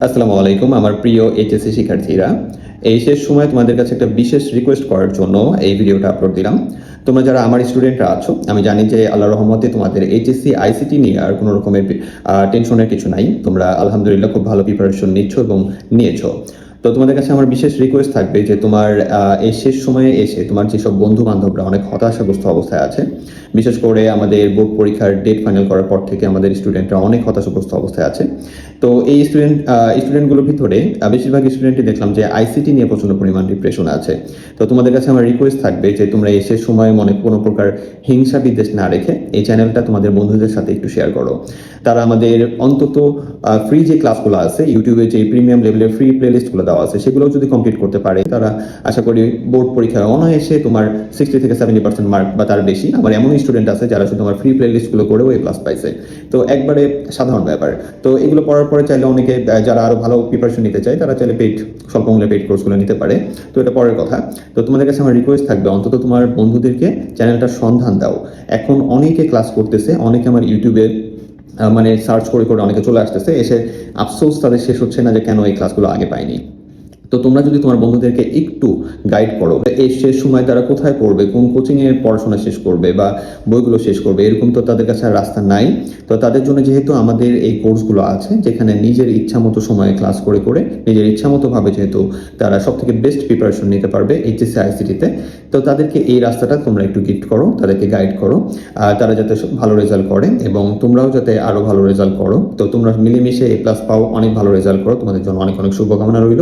আসসালামু আলাইকুম আমার প্রিয় এইচএসসি শিক্ষার্থীরা। এই শেষ সময়ে তোমাদের কাছে একটা বিশেষ রিকোয়েস্ট করার জন্য এই ভিডিওটা আপলোড দিলাম। তোমরা যারা আমার স্টুডেন্টরা আছো, আমি জানি যে আল্লাহর রহমতে তোমাদের এইচএসসি আইসিটি নিয়ে আর কোনো রকমের টেনশনের কিছু নাই। তোমরা আলহামদুলিল্লাহ খুব ভালো প্রিপারেশন নিচ্ছ এবং নিয়েছো। তো তোমাদের কাছে আমার বিশেষ রিকোয়েস্ট থাকবে যে তোমার এই শেষ সময়ে এসে তোমার যেসব বন্ধু বান্ধবরা অনেক হতাশাগ্রস্ত অবস্থায় আছে, বিশেষ করে আমাদের বোর্ড পরীক্ষার ডেট ফাইনাল করার পর থেকে আমাদের স্টুডেন্টরা অনেক হতাশাগ্রস্ত অবস্থায় আছে। তো এই স্টুডেন্টগুলোর ভিতরে বেশিরভাগ স্টুডেন্টই দেখলাম যে আইসিটি নিয়ে প্রচন্ড পরিমাণ ডিপ্রেশন আছে। তো তোমাদের কাছে আমার রিকোয়েস্ট থাকবে যে তোমরা এই শেষ সময়ে মনে কোনো প্রকার হিংসা বিদ্বেষ না রেখে এই চ্যানেলটা তোমাদের বন্ধুদের সাথে একটু শেয়ার করো। তারা আমাদের অন্তত ফ্রি যে ক্লাসগুলো আছে ইউটিউবে, যে প্রিমিয়াম লেভেলের ফ্রি প্লেলিস্টগুলো দেওয়া আছে, সেগুলো যদি কমপ্লিট করতে পারে তারা আশা করি বোর্ড পরীক্ষায় অনায়াসে তোমার 60 থেকে 70% মার্ক বা তার বেশি। আমার এমন স্টুডেন্ট আছে যারা শুধু আমার ফ্রি প্লেলিস্টগুলো করেও এই ক্লাস পাইছে। তো একবারে সাধারণ ব্যাপার। তো এগুলো পড়ার পরে চাইলে অনেকে যারা আরো ভালো প্রিপারেশন নিতে চায় তারা চাইলে স্বল্প মূল্যে পেইড কোর্সগুলো নিতে পারে। তো এটা পরের কথা। তো তোমাদের কাছে আমার রিকোয়েস্ট থাকবে অন্তত তোমার বন্ধুদেরকে চ্যানেলটার সন্ধান দাও। এখন অনেকে ক্লাস করতেছে, অনেকে আমার ইউটিউবে মানে সার্চ করে করে অনেকে চলে আসতেছে, এসে আফসোস তাদের শেষ হচ্ছে না যে কেন এই ক্লাসগুলো আগে পাইনি। তো তোমরা যদি তোমার বন্ধুদেরকে একটু গাইড করো, এই শেষ সময় তারা কোথায় পড়বে, কোন কোচিং এর পড়াশোনা শেষ করবে বা বইগুলো শেষ করবে, এরকম তো তাদের কাছে আর রাস্তা নাই। তো তাদের জন্য যেহেতু আমাদের এই কোর্সগুলো আছে, যেখানে নিজের ইচ্ছা মতো সময়ে ক্লাস করে করে নিজের ইচ্ছা মতো ভাবে যেহেতু তারা সব থেকে বেস্ট প্রিপারেশন নিতে পারবে এইচএসসি আইসিটিতে, তো তাদেরকে এই রাস্তাটা তোমরা একটু গিফট করো, তাদেরকে গাইড করো, তারা যাতে ভালো রেজাল্ট করে এবং তোমরাও যাতে আরো ভালো রেজাল্ট করো। তো তোমরা মিলেমিশে A+ পাও, অনেক ভালো রেজাল্ট করো, তোমাদের জন্য অনেক অনেক শুভকামনা রইল।